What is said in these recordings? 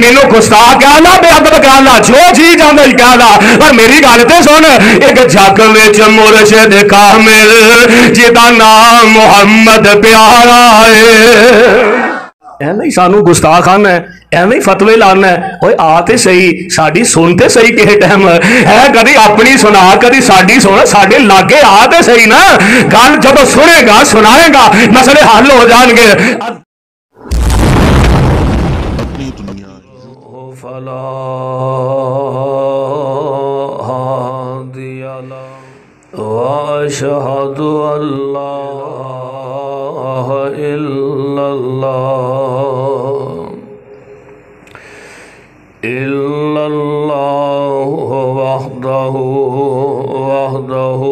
مینوں گستاخ کہنا بے ادب کہنا جو جی جانا ہی کہنا پر میری گل تے سن ایک جگ وچ مرشد کامل جدا نام محمد پیارا ہے ایویں سانو گستاخ آنا ہے ایویں فتوے لانا ہے اوے آ تے صحیح ساڈی سن تے صحیح کہے ٹائم ہے کدی اپنی سنا کدی ساڈی سن ساڈے لاگے آ تے صحیح نا گل جب سنے گا سنائے گا مسئلے حل ہو جان گے فلا هادي له وأشهد أن لا إله إلا الله وحده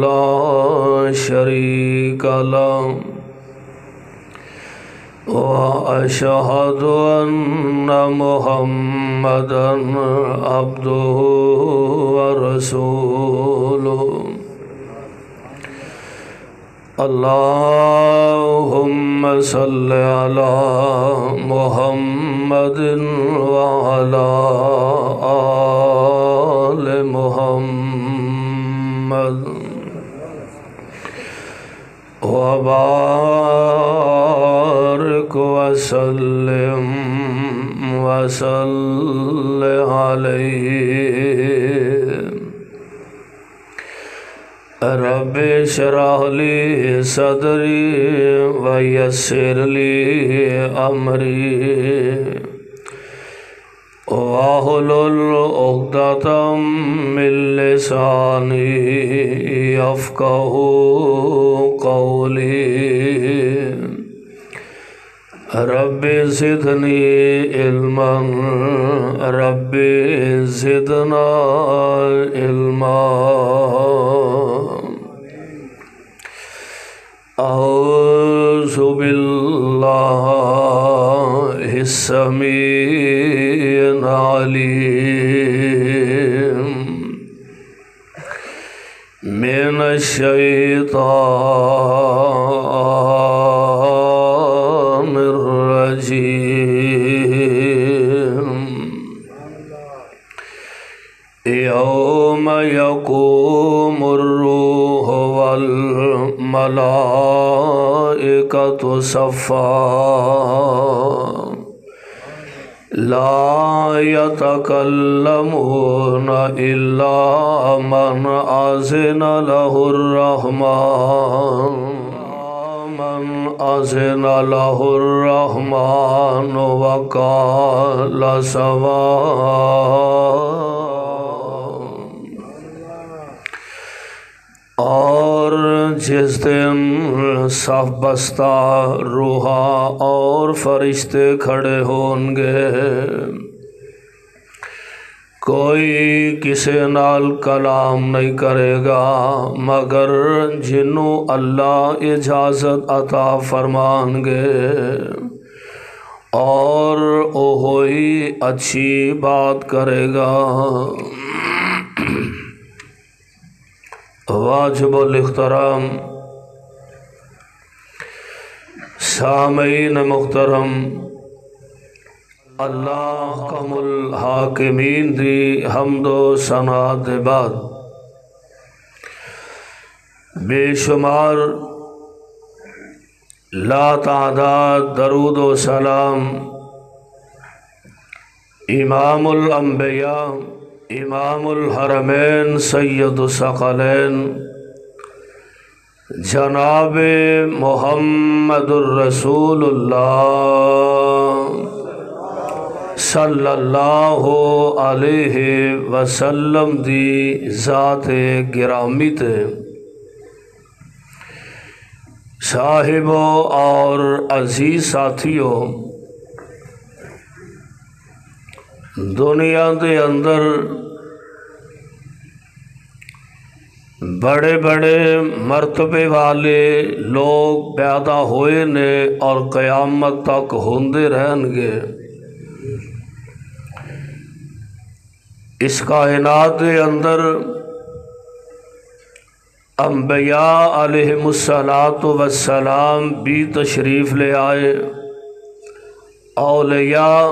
لا شريك له وأشهد أن محمدا عبده ورسوله اللهم صل على محمد وعلى آل محمد وبارك وسلم عليه رب اشرح لي صدري ويسر لي أمري واحلل عقدة من لساني يفقهوا قولي رب زدني علما رب زدنا علما أعوذ بالله السميع العليم من الشيطان الرجيم يوم يقوم الروح والملائكة صفا لا يتكلمون إلا من أذن له الرحمن وقال صواب اور جس دن صف بستہ روحاں اور فرشتے کھڑے ہوں گے کوئی کسی نال کلام نہیں کرے گا مگر جنوں اللہ اجازت عطا فرمان گے اور وہی اچھی بات کرے گا واجب الاحترام سامعین محترم اللہ حکم الحاکمین دی حمد و ثنا دے بعد بے شمار لا تعداد درود و سلام امام الانبیاء امام الحرمین سید الثقلین جناب محمد الرسول اللہ صلی اللہ علیہ وسلم دی ذات گرامی تے صاحبوں اور عزیز ساتھیوں دنیا دے اندر بڑے بڑے مرتبے والے لوگ پیدا ہوئے نے اور قیامت تک ہوندے رہن گے اس کائنات کے اندر انبیاء علیہم السلام بھی تشریف لے آئے اولیاء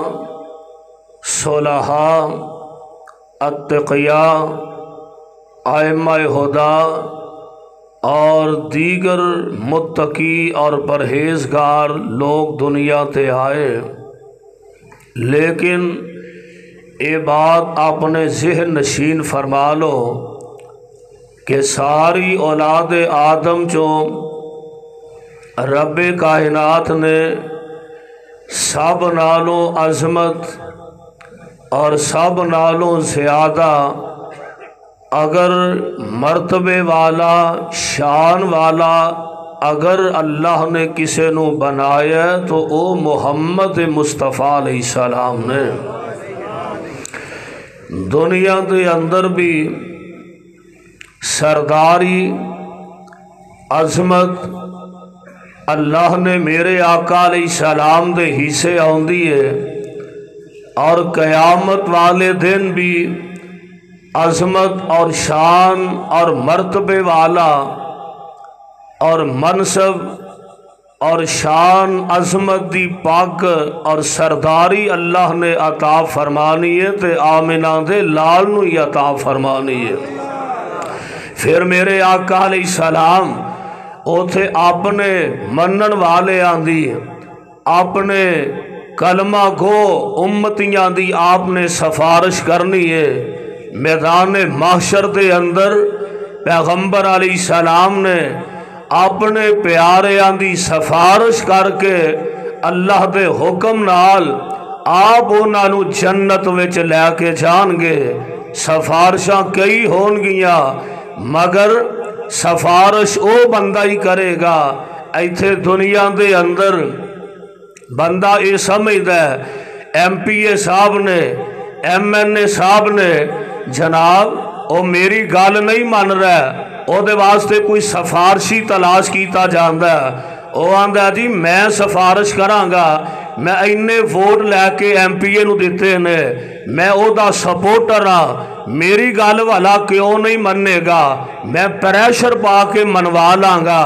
صلحاء، اتقیاء، ائمہ ہدی اور دیگر متقی اور پرہیزگار لوگ دنیا تے آئے، لیکن یہ بات اپنے ذہن نشین فرما لو کہ ساری اولاد آدم چو رب کائنات نے سب نالوں عظمت اور سب نالوں زیادہ اگر مرتبے والا شان والا اگر اللہ نے کسی نو بنایا تو او محمد مصطفیٰ علیہ السلام نے۔ دنیا دے اندر بھی سرداری عظمت اللہ نے میرے آقا علیہ السلام دے حصے آندی ہے، اور قیامت والے دن بھی عظمت اور شان اور مرتبے والا اور منصب اور شان عظمت دی پاک اور سرداری اللہ نے عطا فرمانی ہے تے آمنہ دے لال نو ہی عطا فرمانی ہے۔ پھر میرے آقا علیہ السلام اوتھے اپنے منن والے آندی اپنے کلمہ گو امتیاں دی آپ نے سفارش کرنی ہے۔ میدان محشر دے اندر پیغمبر علیہ السلام نے اپنے پیارے آندی سفارش کر کے اللہ دے حکم نال آپ انہاں نو جنت وچ لے کے جان گے۔ سفارشاں کئی ہون گیاں مگر سفارش او بندہ ہی کرے گا۔ ایتھے دنیا دے اندر بندہ یہ سمجھدا ہے ایم پی اے صاحب نے ایم این اے صاحب نے جناب او میری گل نہیں مان رہا ہے، او دے واسطے کوئی سفارشی تلاش کیتا جاندا ہے۔ او آندا جی میں سفارش کراں گا، میں اینے ووٹ لے کے ایم پی اے نو دیتے نے، میں او دا سپورٹر ہاں، میری گل والا کیوں نہیں مننے گا، میں پریشر پا کے منوا لاں گا۔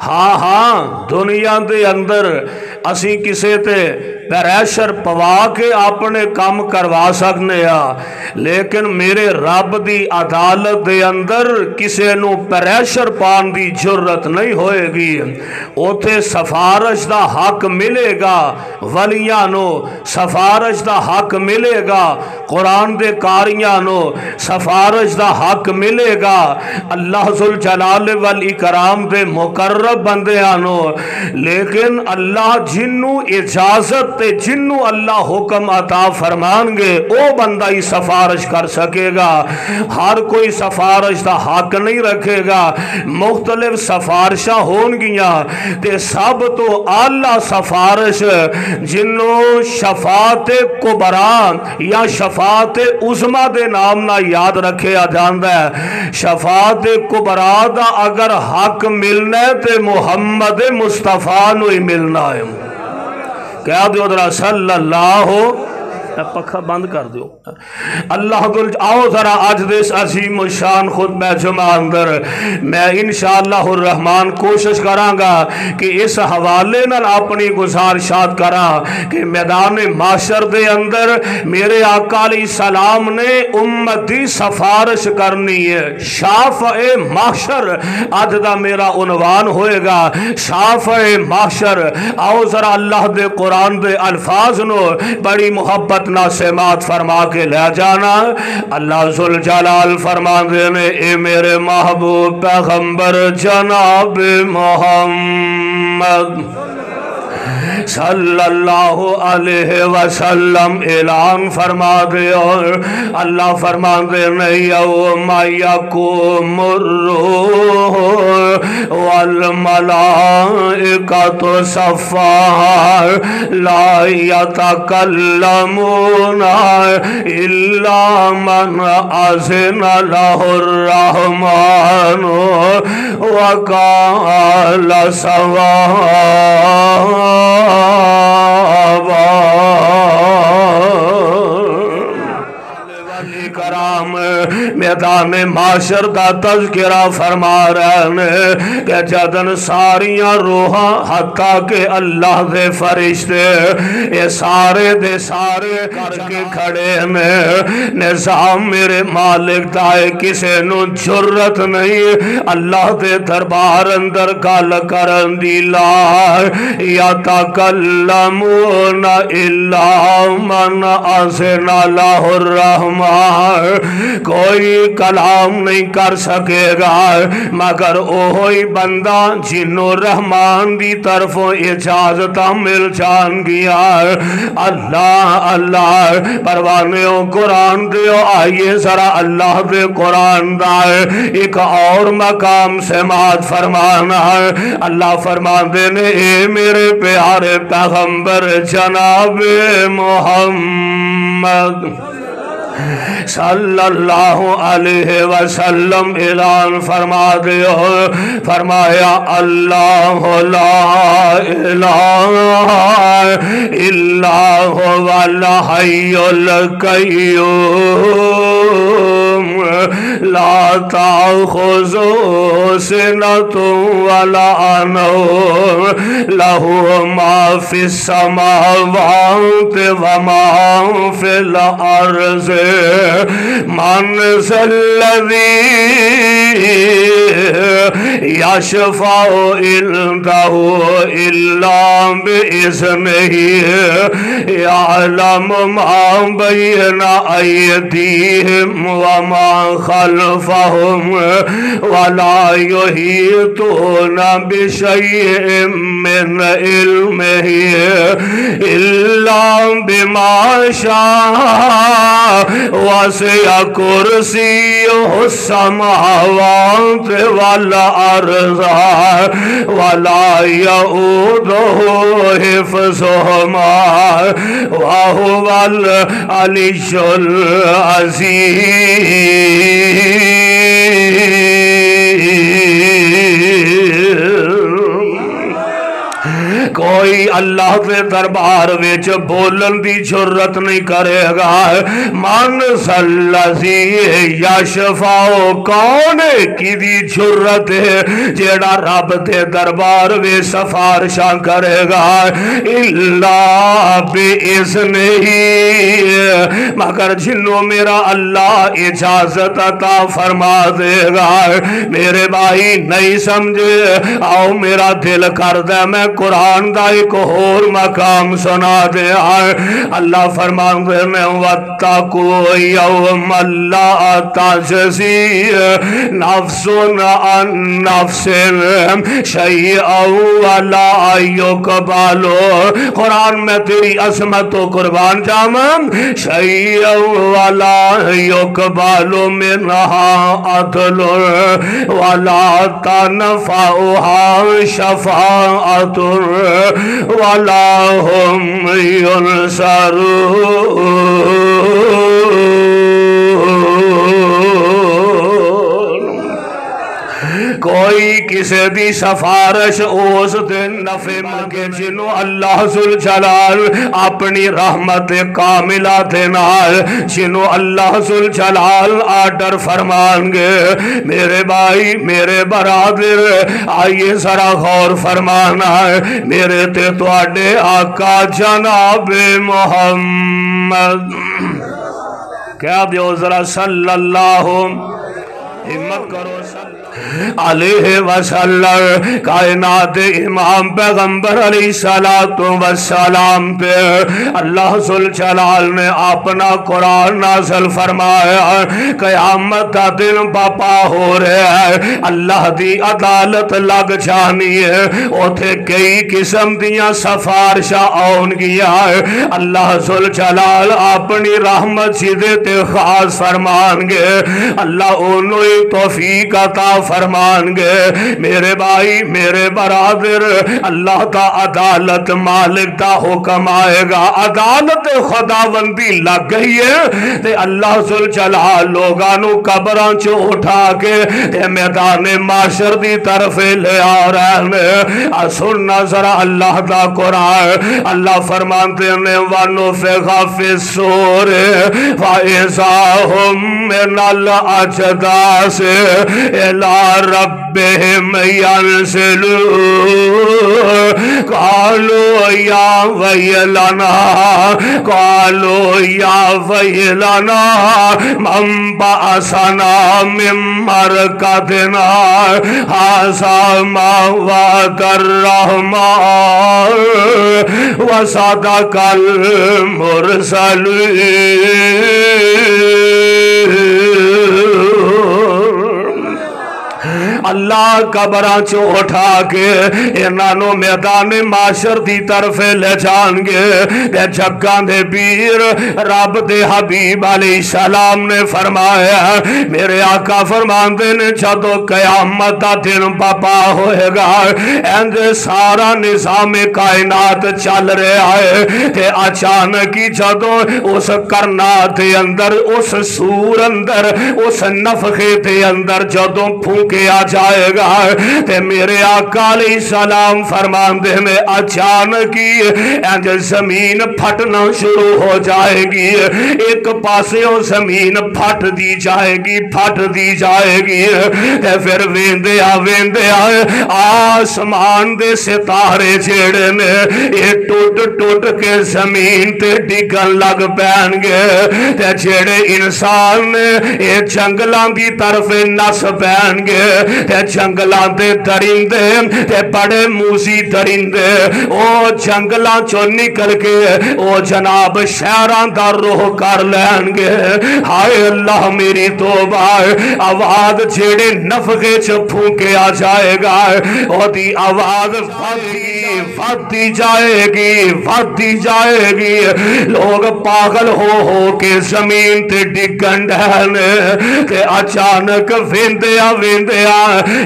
ہاں ہاں دنیا دے اندر اسی کسے تے پریشر پوا کے اپنے کام کروا سکنے ہاں، لیکن میرے رب دی عدالت دے اندر کسے نو پریشر پان دی جرت نہیں ہوئے گی۔ اوتھے سفارش دا حق ملے گا ولیاں نو، سفارش دا حق ملے گا قرآن دے کاریاں نو، سفارش دا حق ملے گا اللہ ذوالجلال والاکرام دے مقرب بندیاں نو، لیکن اللہ جنو اجازت تے جنو اللہ حکم عطا فرمان گے او بندہ ہی سفارش کر سکے گا۔ ہر کوئی سفارش دا حق نہیں رکھے گا۔ مختلف سفارشاں ہون گیاں تے سب تو اعلیٰ سفارش جنو شفاعت کبریٰ یا شفاعت عظمیٰ دے نام نہ یاد رکھے جاندا ہے۔ شفاعت کبریٰ دا اگر حق ملنا ہے تے محمد مصطفیٰ نو ہی ملنا ہے۔ کہہ دیو ذرا صلی اللہ، پکھا بند کر دیو اللہ گل۔ آؤ ذرا آج دیس عظیم و شان خطبہ جمعہ اندر میں انشاءاللہ الرحمن کوشش کراں گا کہ اس حوالے نال اپنی گزارشات کراں کہ میدان معاشر دے اندر میرے آقا علیہ السلام نے امت دی سفارش کرنی ہے۔ شافع معاشر آج دا میرا عنوان ہوئے گا، شافع معاشر۔ آؤ ذرا اللہ دے قرآن دے الفاظ نو بڑی محبت سماعت فرما کے لے جانا۔ اللہ ذوالجلال فرما دینے اے میرے محبوب پیغمبر جناب محمد صلی اللہ علیہ وسلم اعلان فرما دے، اور اللہ فرما دے یوم یقوم الروح والملائکۃ صفا لا یتکلمون الا من اذن لہ الرحمن وقال صوابا۔ میدان معاشر دا تذکرہ فرما رہے ہیں کہ جدن ساریاں روحاں حتیٰ کہ اللہ دے فرشتے یہ سارے دے سارے کر کے کھڑے نے نظام میرے مالک دائے کسے نو جرت نہیں اللہ دے دربار اندر گل کرن دی لا یتکلمون الا من اذن لہ الرحمن کوئی کلام نہیں کر سکے گا مگر اوہی بندہ جنو رحمان دی طرف اجازت مل جان گیا اللہ اللہ پروانیوں قرآن دیو آئیے ذرا اللہ دے قرآن دائے ایک اور مقام سماعت فرمانا ہے اللہ فرمان دینے اے میرے پیارے پیغمبر جناب محمد صلی اللہ علیہ وسلم اعلان فرما دیو فرمایا اللہ لا الہ الا هو الحی القیوم لا تأخذه سنة ولا نوم له ما في السماوات وما في الأرض من ذا الذي يشفع عنده إلا بإذنه يعلم ما بين أيديهم وما خلفهم ولا يحيطون بشيء من علمه إلا بما شاء وسع كرسيه السماوات والأرض ولا يؤوده حفظهما وهو العلي العظيم کوئی اللہ کے دربار وچ بولن دی جرت نہیں کرے گا من ذی یشفع کون کی دی جرت ہے جیڑا رب دے دربار وچ سفارشاں کرے گا الا باذنہ مگر جنوں میرا اللہ اجازت عطا فرما دے گا میرے بھائی نہیں سمجھے آؤ میرا دل کردہ میں قرآن دا ایک اور مقام سنا دے اللہ فرمان دے میں وَاتَّقُوا يَوْمَ لَا تَجْزِي نَفْسٌ عَن نَفْسٍ شَيْئًا وَلَا يُقْبَلُ قرآن میں تیری عظمت و قربان جاما شَيْئًا وَلَا يُقْبَلُ مِنْهَا عَدْلٌ وَلَا تَنْفَعُهَا شَفَاعَةٌ وَلَا هُمْ يُنصَرُونَ کوئی کسی دی سفارش اس دن نفع ملکے جنہوں اللہ ذوالجلال اپنی رحمت کاملہ دینار جنہوں اللہ ذوالجلال آرڈر فرمان گے میرے بھائی میرے برادر آئیے ذرا غور فرمانا ہے میرے تے تو آڈے آقا جناب محمد کیا دیو ذرا صلی اللہ ہمت کرو صلی علیہ وسلم کائنات امام پیغمبر علیہ السلام پہ اللہ ذوالجلال نے اپنا قرآن نازل فرمایا قیامت کا دن باپا ہو رہا ہے اللہ دی عدالت لگ جانی ہے اوتھے کئی قسم دیاں سفارشاں آن گیا ہے اللہ ذوالجلال اپنی رحمت جدے تے خاص فرمان گے اللہ انہوں توفیق عطا فرمان گے میرے بھائی میرے برادر اللہ تا عدالت مالک دا حکم آئے گا عدالت خداوندی لگ گئی ہے تے اللہ ذوالجلال لوگانو قبران چو اٹھا کے تے میدان معاشر دی طرف لے آ رہے ہیں سننا ذرا اللہ دا قرآن اللہ فرمانتے ہیں وَنُفِخَ فِي الصُّورِ فَإِذَا هُمْ مِنَ الْأَجْدَاثِ إِلَى رَبِّهِمْ يَنْسِلُونَ قَالُوا يَا وَيْلَنَا مَنْ بَعَثَنَا مِنْ مَرْقَدِنَا هَذَا مَا وَعَدَ الرَّحْمَنُ وَصَدَقَ الْمُرْسَلُونَ اللہ قبران چو اٹھا کے انہوں میدان معاشر دی طرف لے جان گے تے جگان دے پیر رب دے حبیب علیہ السلام نے فرمایا میرے آقا فرماندے نے جدو قیامت دا دن پاپا ہوئے گا اند سارا نظام کائنات چل رہے آئے تے اچانک ہی جدو اس کرنات دے اندر اس سور اندر اس نفخے دے اندر جدو پھونکے آ جائے گا تے میرے آقا علیہ السلام فرماندے میں اچانک ہی زمین پھٹنا شروع ہو جائے گی ایک پاسیوں زمین پھٹ دی جائے گی تے پھر ویندے آسمان دے ستارے جیڑے نے یہ ٹوٹ کے زمین تے ڈگن لگ پین گے تے جیڑے انسان نے یہ جنگلان دی طرف نس پین گے تے جنگلان دے درندے تے بڑے موزی درندے او جنگلان چو نکل کے او جناب شہران دا روح کر لین گے ہائے اللہ میری توبہ آواز جیڑے نفخے چو پھونکے آ جائے گا او دی آواز فاتی جائے گی لوگ پاگل ہو کے زمین تے ڈگن ڈہنے تے اچانک ویندیا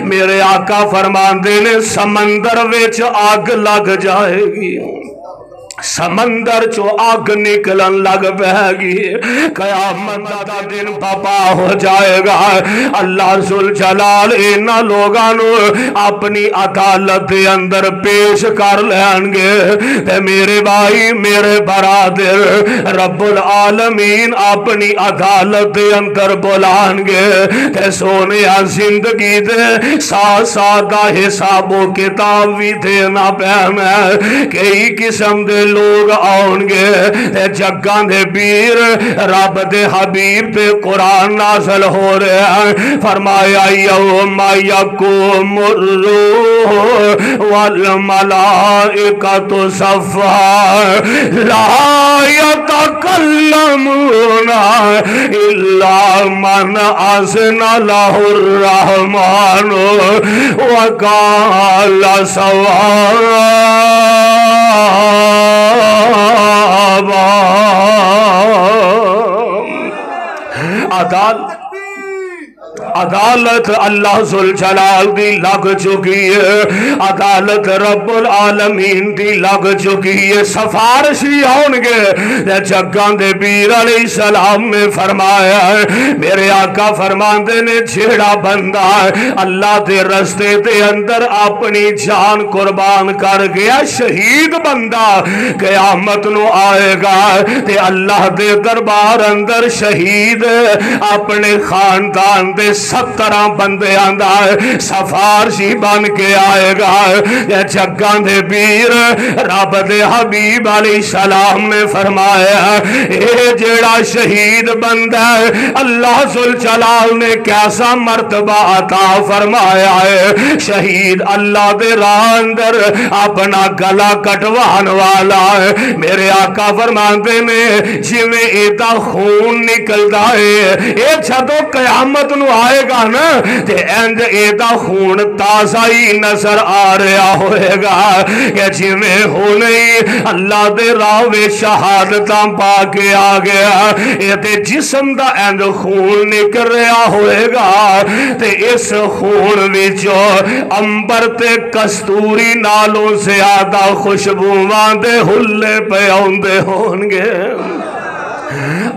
میرے آقا فرماندے نے سمندر ویچ آگ لگ جائے گی سمندر چو آگ نکلن لگ بہ گی قیامت دا دن پاپا ہو جائے گا اللہ ذوالجلال اینا لوگانو اپنی عدالت دے اندر پیش کر لین گے تے میرے بھائی میرے برادر رب العالمین اپنی عدالت دے اندر بلان گے تے سونے زندگی دے سادہ حساب و کتاب بھی دینا پہنا کئی قسم دے لوگ آؤں گے جگان دے پیر رب دے حبیب تے قرآن نازل ہو رہے ہیں فرمایا یوم یقوم الروح والملائکۃ صفا لا یتکلمون الا من اذن له الرحمن وقال صوابا عدالت اللہ ذوالجلال دی لگ چکی ہے عدالت رب العالمین دی لگ چکی ہے سفارشی آنگے جگان دے پیر علیہ السلام نے فرمایا میرے آقا فرماندے نے جھیڑا بندہ اللہ دے رستے دے اندر اپنی جان قربان کر گیا شہید بندہ قیامت نو آئے گا تے اللہ دے دربار اندر شہید اپنے خاندان دے 17 بندے آندہ سفارشی بن کے آئے گا جگان دے پیر رب دے حبیب علیہ السلام نے فرمایا اے جیڑا شہید بندہ اللہ ذوالجلال نے کیسا مرتبہ عطا فرمایا ہے شہید اللہ دے راہ اندر اپنا گلا کٹوان والا ہے میرے آقا فرماندے نے جی میں ایتا خون نکل دائے اے چھتو قیامت نو آئے آئے گا نا تے انج ایدا خون تازہ ہی نظر آ رہا ہوئے گا کہ جی میں ہو نہیں اللہ دے راوے شہادتاں پا کے آ گیا ایدے جسم دا انج خون نکل رہا ہوئے گا تے اس خون وچوں امبر تے کستوری نالوں زیادہ خوشبوواں دے ہلے پہ آندے ہون گے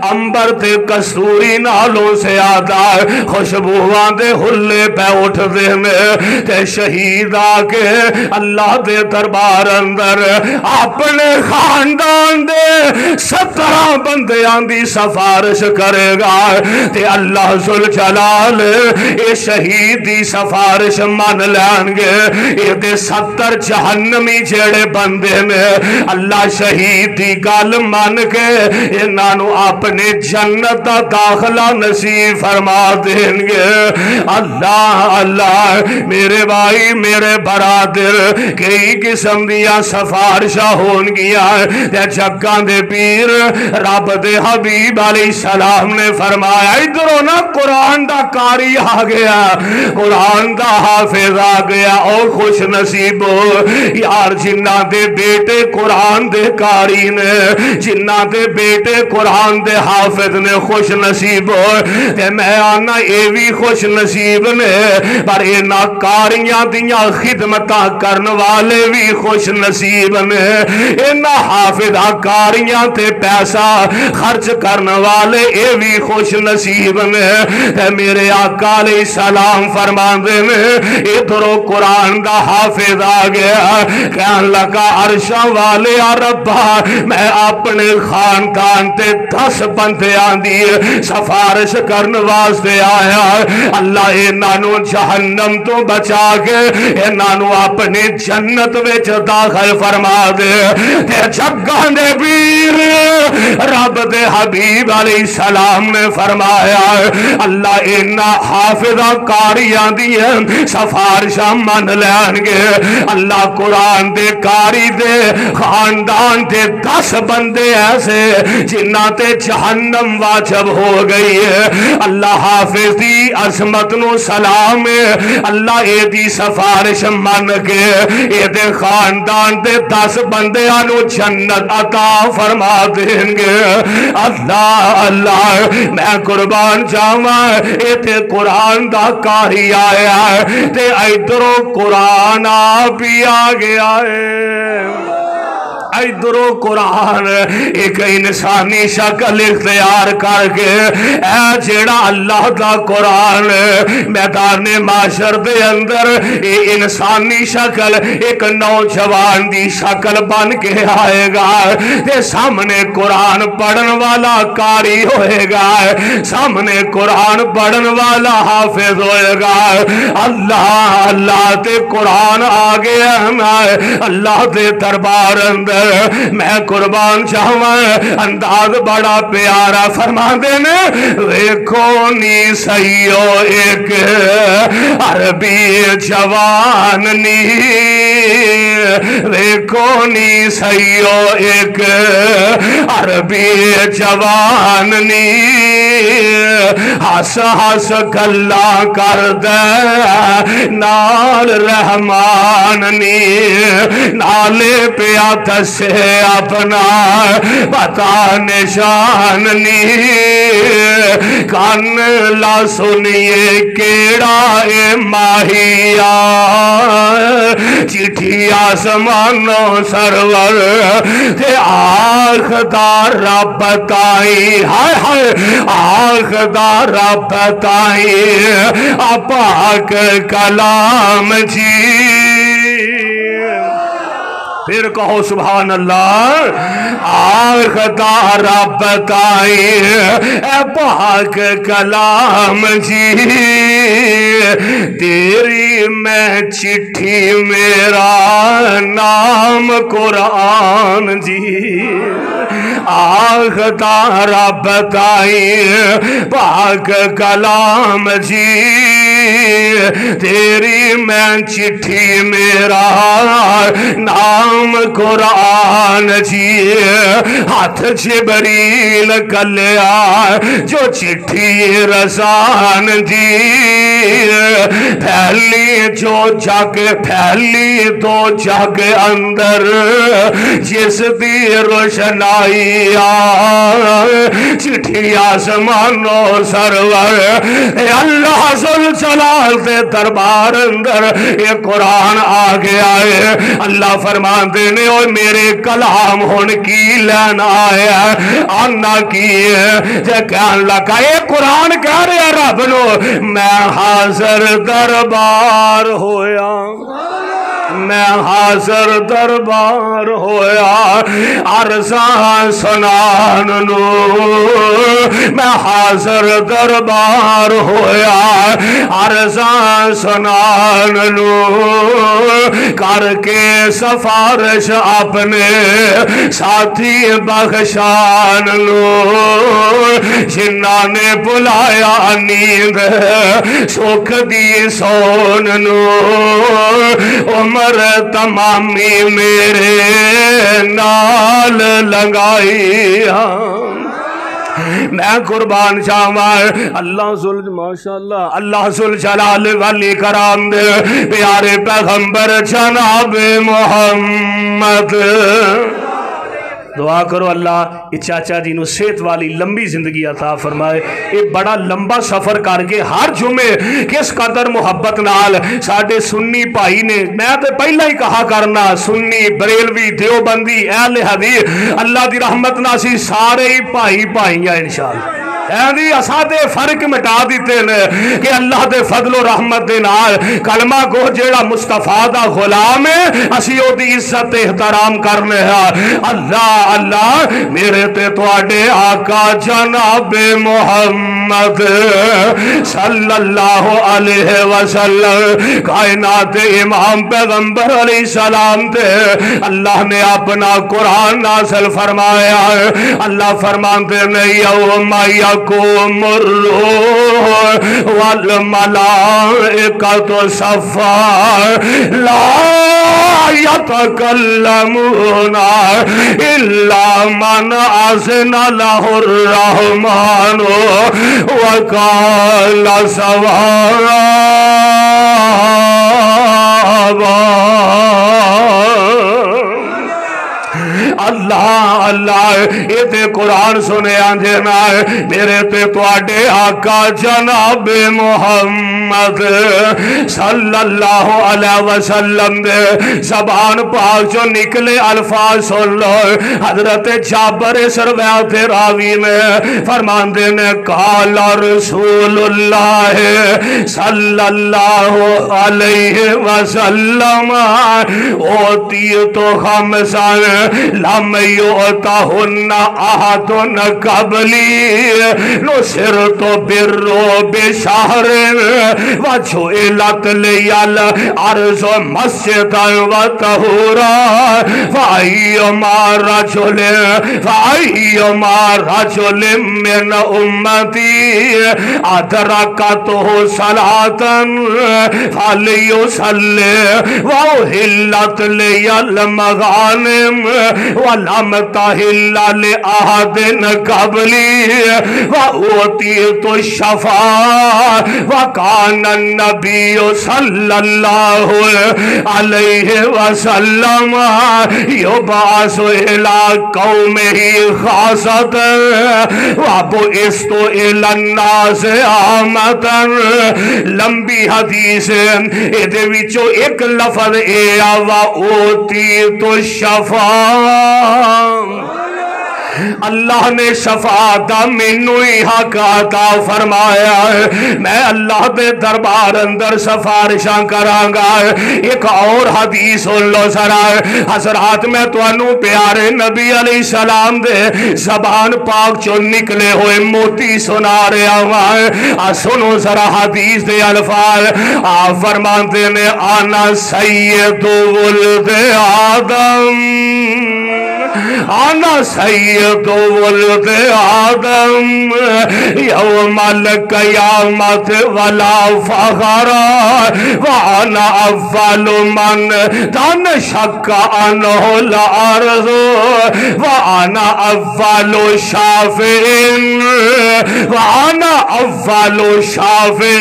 امبر تے کستوری نالوں سے آدھا خوشبوواں دے ہلے پہ اٹھ دے میں تے شہید آکے اللہ دے دربار اندر اپنے خاندان دے 17 بندیاں دی سفارش کرے گا تے اللہ ذوالجلال اے شہید دی سفارش من لین گے اے دے 70 جہنمی جیڑے بندے نے اللہ شہید دی گل من کے انہاں اپنے جنت داخلہ نصیب فرما دیں گے اللہ اللہ میرے بھائی میرے برادر کئی قسم دیا سفارشہ ہون گیا جگاں دے پیر رب دے حبیب علیہ السلام نے فرمایا ادھروں نا قرآن دا کاری آ گیا قرآن دا حافظ آ گیا اور خوش نصیب یار جنہ دے بیٹے قرآن دے کاری نے جنہ دے بیٹے قرآن دے حافظ نے خوش نصیب تے میں آنا اے بھی خوش نصیب نے پر اے ناکاریاں دیاں خدمتاں کرن والے بھی خوش نصیب نے اے نا حافظہ کاریاں تے پیسہ خرچ کرن والے اے بھی خوش نصیب نے تے میرے آقا علیہ السلام فرماندے نے ادھرو قرآن دا حافظ آ گیا کہن لگا عرشاں والے ربا میں اپنے خاندان تے 10 بندیاں دی سفارش کرن واسطے آیا اللہ انہاں نو جہنم تو بچا کے انہاں نو اپنی جنت وچ داخل فرما دے تے جگاں دے پیر رب دے حبیب علیہ السلام نے فرمایا اللہ انہاں حافظہ کاریاں دی سفارشاں من لین گے اللہ قرآن دے کاری دے خاندان دے 10 بندے ایسے جنہ تے جہنم واجب ہو گئی ہے اللہ حافظ دی عظمت نو سلام اللہ اے دی سفارش من کے اے دے خاندان دے 10 بندیاں نو جنت عطا فرما دیں گے اللہ اللہ میں قربان جاواں اے تے قرآن دا کاری آیا ہے تے ادھروں قرآن بھی آ گیا ہے ادھرو قرآن ایک انسانی شکل اختیار کر کے اے جیڑا اللہ دا قرآن میدان معاشر دے اندر انسانی شکل ایک نوجوان دی شکل بن کے آئے گا تے سامنے قرآن پڑھن والا قاری ہوئے گا سامنے قرآن پڑھن والا حافظ ہوئے گا اللہ اللہ تے قرآن آ گیا اللہ دے دربار اندر میں قربان چاہواں انداز بڑا پیارا فرما دینے ویکھو نی سیو ایک عربی جوان نی ویکھو نی سیو ایک عربی جوان نی ہس ہس گلا کر دے نال رحمان نی نالے پیا دس اپنا پتا نشان نی کان لا سنیے کیڑا اے ماہیا چٹھی آسمانوں سرور تے آنکھ دا رب تائی ہائے ہائے آنکھ دا رب تائی پاک کلام جی پھر کہو سبحان اللہ آنکھ دا رب تائی اے پاک کلام جی تیری میں چٹھی میرا نام قرآن جی آختا رب تائی پاک کلام جی تیری میں چٹھی میرا نام قرآن جی ہاتھ جبریل کلیا جو چٹھی رسان جی پھیلی جو جگ پھیلی دو جگ اندر جس دی روشنائی چٹھی آسمان و سرور اللہ ذوالجلال دے دربار اندر یہ قرآن آ گیا ہے اللہ فرماندے نے اور میرے کلام ہون کی لینا ہے آنا کی ہے جے کہن لگا یہ قرآن کہہ رہے رب نو میں حاضر دربار ہویا میں حاضر دربار ہویا عرضاں سنان نو میں حاضر دربار ہویا عرضاں سنان نو کر کے سفارش اپنے ساتھی بخشان نو جنہاں نے بلایا نیند سکھ دی سون نو عمر تمامی میرے نال لگائی میں قربان شاہمار اللہ ماشاءاللہ اللہ ذوالجلال والی کرام دے پیارے پیغمبر جناب محمد دعا کرو اللہ یہ چاچا جی نو صحت والی لمبی زندگی عطا فرمائے یہ بڑا لمبا سفر کر کے ہر جمعے کس قدر محبت نال ساڑھے سنی بھائی نے میں تو پہلا ہی کہا کرنا سنی بریلوی دیوبندی اہل حدیث اللہ دی رحمت ناسی سارے ہی بھائی ہیں انشاءاللہ ایدی اسادے فرق مٹا دیتے ہیں کہ اللہ دے فضل و رحمت دے نال کلمہ کو جیڑا مصطفیٰ دا غلام ہے اسی او دی عزت احترام کرنے ہیں اللہ میرے تے توڑے آقا جناب محمد صلی اللہ علیہ وسلم کائنات امام پیغمبر علیہ السلام تے اللہ نے اپنا قرآن نازل فرمایا اللہ فرماتے نے یوم يقوم الروح والملائكة صفا لا يتكلمون إلا من أذن له الرحمن وقال صوابا اللہ یہ تے قرآن سنے آنجنا ہے میرے تے توڑے آقا جناب محمد صلی اللہ علیہ وسلم دے زبان پاک جو نکلے الفاظ سن لو حضرت جابر سرویات راوی میں فرمان دینے قال رسول اللہ صلی اللہ علیہ وسلم اوتی تو خمسان لم یعطہن احد قبلی نصرت بالرعب شہر وجعلت لی الارض مسجدا وطہورا فأیما رجل من امتی ادرکتہ صلاة فلیصلی وأحلت لی المغانم ولم تحل لأحد قبلی وأوتیت الشفاعة وكان النبي صلى الله عليه وسلم يبعث إلى قومه خاصة وبعثت إلى الناس عامة لمبی حدیث ادھے وچو ایک لفظ اے وأوتیت الشفاعة اللہ نے شفاعت مینوں ہی حق عطا فرمایا ہے میں اللہ دے دربار اندر سفارشاں کراں گا ایک اور حدیث سن لو ذرا حضرات میں تانوں پیارے نبی علیہ السلام دے زبان پاک چوں نکلے ہوئے موتی سنا رہا ہوں سنو ذرا حدیث دے الفاظ آپ فرماتے نے آنا سید ولد آدم آنا سید سید ولد آدم یوم القیامت ولا فخر وانا اول من تنشق عنه الارض وانا اول شافع وانا اول شافع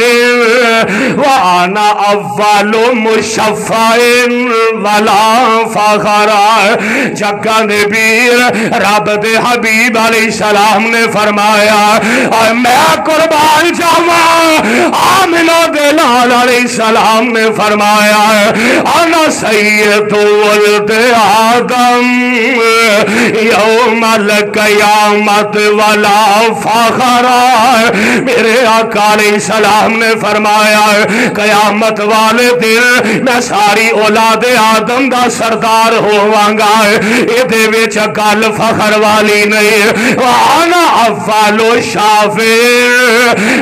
وانا اول مشفع ولا فخر جگہ نبیر رب دے حبیب علیہ السلام نے فرمایا اور میں قربان جاواں آمنہ دے لال علیہ السلام نے فرمایا انا سید ولد آدم یوم القیامت ولا فخر میرے آقا علیہ السلام نے فرمایا قیامت والے دن میں ساری اولاد آدم دا سردار ہوواں گا اے دے وچ گل فخر والی نہیں وانا اول شافع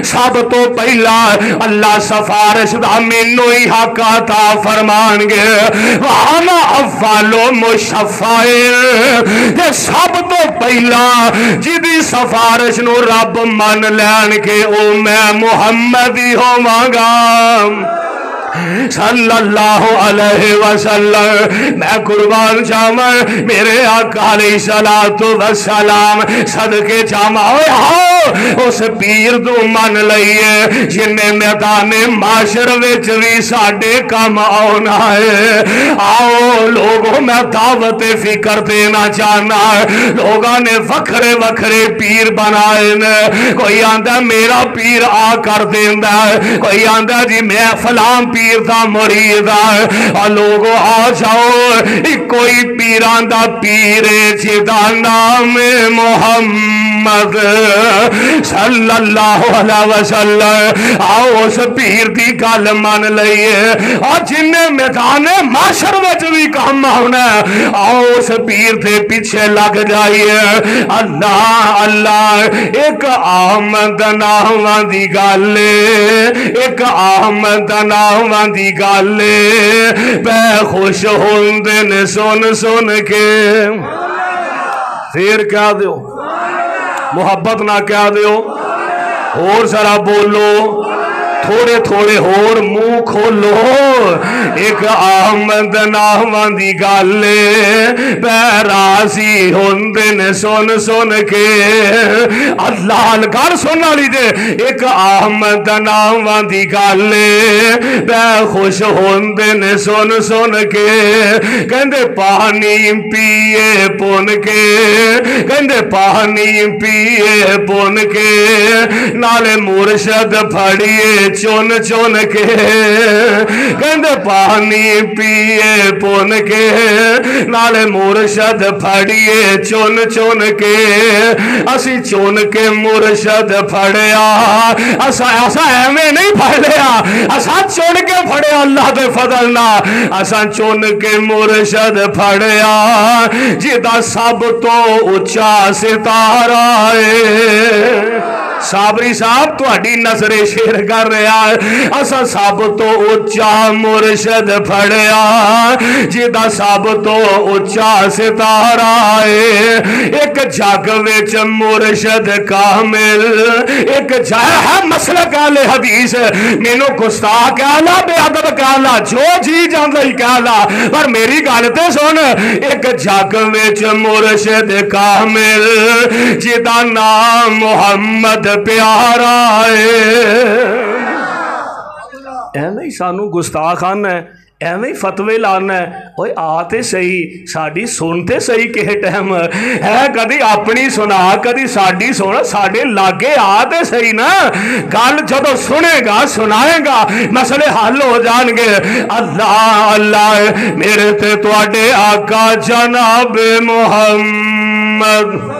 سب تو پہلا اللہ سفارش دا مینوں ہی حق عطا فرمان گے وانا اول مشفع تے سب تو پہلا جدی سفارش نو رب من لین کے او میں محمد ہی ہوواں گا صلی اللہ علیہ وسلم میں قربان جاواں میرے آقا علیہ الصلوۃ والسلام صدقے جاواں ہو اس پیر تو من لئیے جن میدان معاشر وچ وی ساڈے کم آنا ہے آؤ لوگوں میں دعوت فکر دینا چاہنا لوگوں نے وکھرے وکھرے پیر بنائے نے کوئی آندا میرا پیر آ کر دیندا ہے کوئی آندا جی میں فلاں پیر دا مرید اور لوگوں آ جاؤ کوئی پیران دا پیرے جدا نام محمد صلی اللہ علیہ وسلم آؤ اس پیر دی گل من لئیے اور جن میدان معاشر وچ بھی کام ہونا آؤ اس پیر دے پیچھے لگ جائیے اللہ اللہ ایک آمد ناواں دی گل ایک آمد ناواں دی گل پہ خوش ہوندے نے سن سن کے پھر کیا دیو محبت نہ کیا دیو اور ذرا بولو تھوڑے تھوڑے اور منہ کھولو ایک آمد ناواں دی گل پہ راضی ہوندے نے سن سن کے اللہ گل سن والی دے ایک آمد ناواں دی گل پہ خوش ہوندے نے سن سن کے کہندے پانی پیے پن کے کہندے پانی پیے پن کے نالے مرشد پھڑیے چون چون کے کہندے پانی پیے پن کے نالے مرشد پھڑیے چون چون کے اسی چون کے مرشد پھڑیا اسا ایویں نہیں پھڑیا اسا چون کے پھڑیا اللہ دے فضل نہ اسا چون کے مرشد پھڑیا جدا سب تو اونچا ستارہ ہے صابری صاحب تہاڈی نظر شیر کر رہا ہے اسا سب تو اونچا مرشد پھڑیا جدا سب تو اونچا ستارہ ہے ایک جگ وچ مرشد کامل ایک جگ ہے مسلک اہل حدیث مینوں گستاخ کہلا بے ادب کہلا جو جی جاندا ہی کہلا پر میری گل تے سن ایک جگ وچ مرشد کامل جدا نام محمد پیارا ہے ایویں سانو گستاخان ہے ایویں فتوے لانا ہے اوے آتے صحیح ساڈی سنتے صحیح کہے ٹائم ہے کدی اپنی سنا کدی ساڈی سن ساڈے لاگے آتے صحیح نا گل جدو سنے گا سنائے گا مسئلے حل ہو جان گے اللہ اللہ میرے تے تواڈے آقا جناب محمد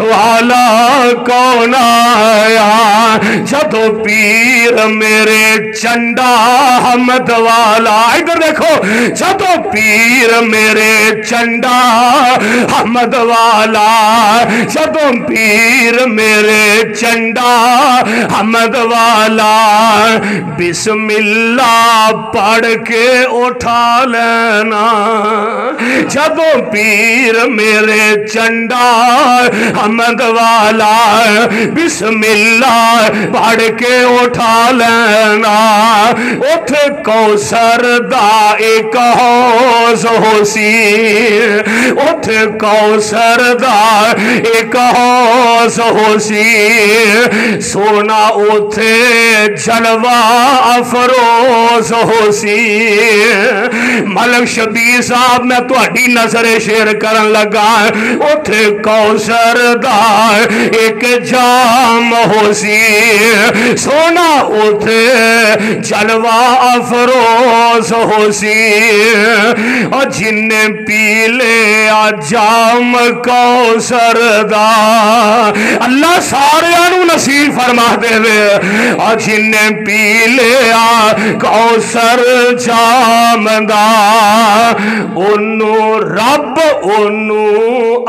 والا کون آیا جدو پیر میرے چنڈا حمد والا ادھر دیکھو جدو پیر میرے چنڈا حمد والا جدو پیر میرے چنڈا حمد والا بسم اللہ پڑھ کے اٹھا لینا جدو پیر میرے چنڈا حمد والا بسم اللہ پڑھ کے اٹھا لینا اٹھ کوثر دا ایک حوض ہو سی اٹھ کوثر دا ایک حوض ہو سی سونا اٹھے جلوہ افروز ہو سی ملک شبیر صاحب میں تہاڈی نظر شیر کرن لگا اٹھ کوثر دا ایک جام ہو سی سونا اٹھے جلوہ افروز ہو سی اور جن پی لے جام کوثر دا اللہ سارے انو نصیب فرما دے وے اور جن پی لے کوثر جام دا انو رب انو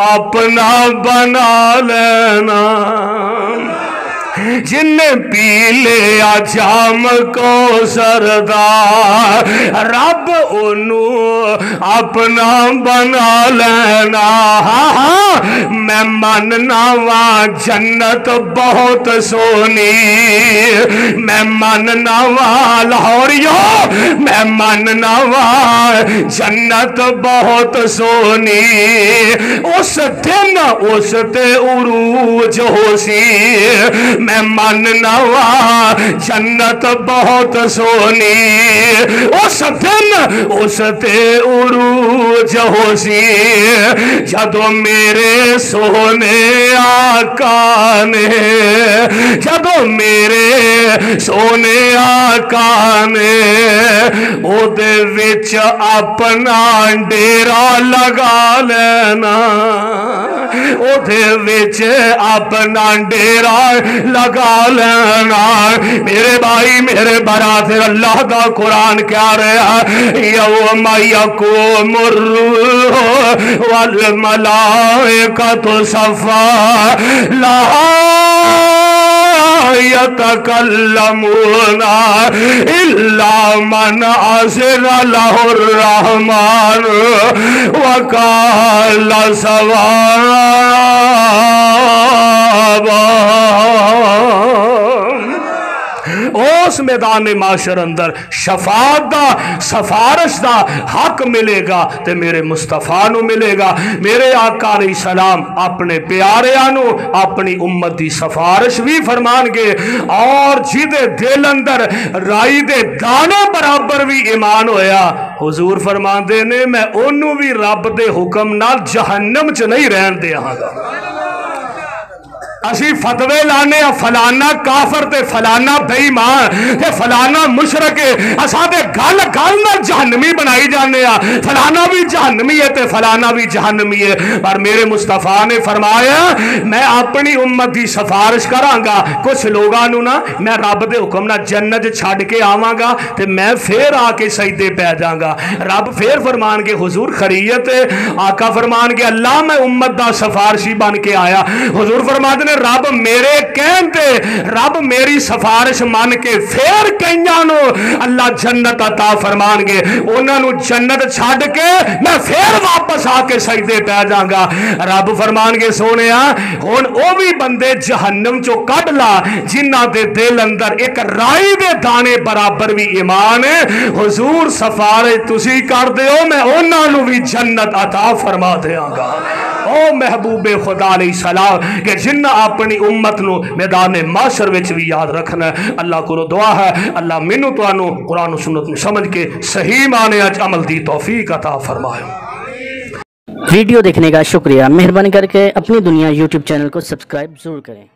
اپنا بنا لینا جن پی لیا جام کوثر دا رب انو اپنا بنا لینا میں مننا وا جنت بہت سونی میں مننا وا لاہوریو میں مننا وا جنت بہت سونی اس دن اس تے عروج ہو سی میں مننا وا جنت بہت سونی اس دن اس تے عروج ہو سی جدو میرے سونے آقا نے جدو میرے سونے آقا نے او دے وچ اپنا ڈیرا لگا لینا او دے وچ اپنا ڈیرا لگا لینا میرے بھائی میرے برادر اللہ دا قرآن کیا رہا یوم یقوم الروح والملائکۃ صفا لا يتكلمون إلا من أذن له الرحمن وقال صوابا اس میدان معاشر اندر شفاعت دا سفارش دا حق ملے گا تے میرے مصطفیٰ نو ملے گا میرے آقا علیہ السلام اپنے پیاریانو اپنی امت دی سفارش بھی فرمان گے اور جیدے دل اندر رائی دے دانے برابر بھی ایمان ہویا حضور فرمان دے نے میں انہوں بھی رب دے حکم نال جہنم چ نہیں رہن دے آگا اسی فتوے لانے فلانا کافر تے فلانا بے ایمان تے فلانا مشرک اساں دے گل گل نال جہنمی بنائی جانے فلانا بھی جہنمی ہے تے فلانا بھی جہنمی ہے پر میرے مصطفیٰ نے فرمایا میں اپنی امت دی سفارش کراں گا کچھ لوگاں نو نا میں رب دے حکم نال جنت چھڈ کے آواں گا تے میں پھر آ کے سجدے پہ جاں گا رب پھر فرمان کے حضور خریت آقا فرمان کے اللہ میں امت دا سفارشی بن کے آیا حضور فرما دے رب میرے کہندے رب میری سفارش مان کے پھر کئیانو اللہ جنت عطا فرمان گے انہاں نو جنت چھڈ کے میں پھر واپس آ کے سجدے پہ جاں گا رب فرمان گے سونیا ہن او بھی بندے جہنم چو کڈ لا جنہاں دے دل اندر ایک رائی دے دانے برابر بھی ایمان ہے حضور سفارش تسی کر دیو میں انہاں نو بھی جنت عطا فرما دیاں گا او محبوب خدا علیہ السلام کہ جنہ اپنی امت نو میدان معاشر وچ بھی یاد رکھنا ہے اللہ کو دعا ہے اللہ مینوں تانوں قرآن و سنت نو سمجھ کے صحیح معنی اچ عمل دی توفیق عطا فرمائے ویڈیو دیکھنے کا شکریہ مہربانی کر کے اپنی دنیا یوٹیوب چینل کو سبسکرائب ضرور کریں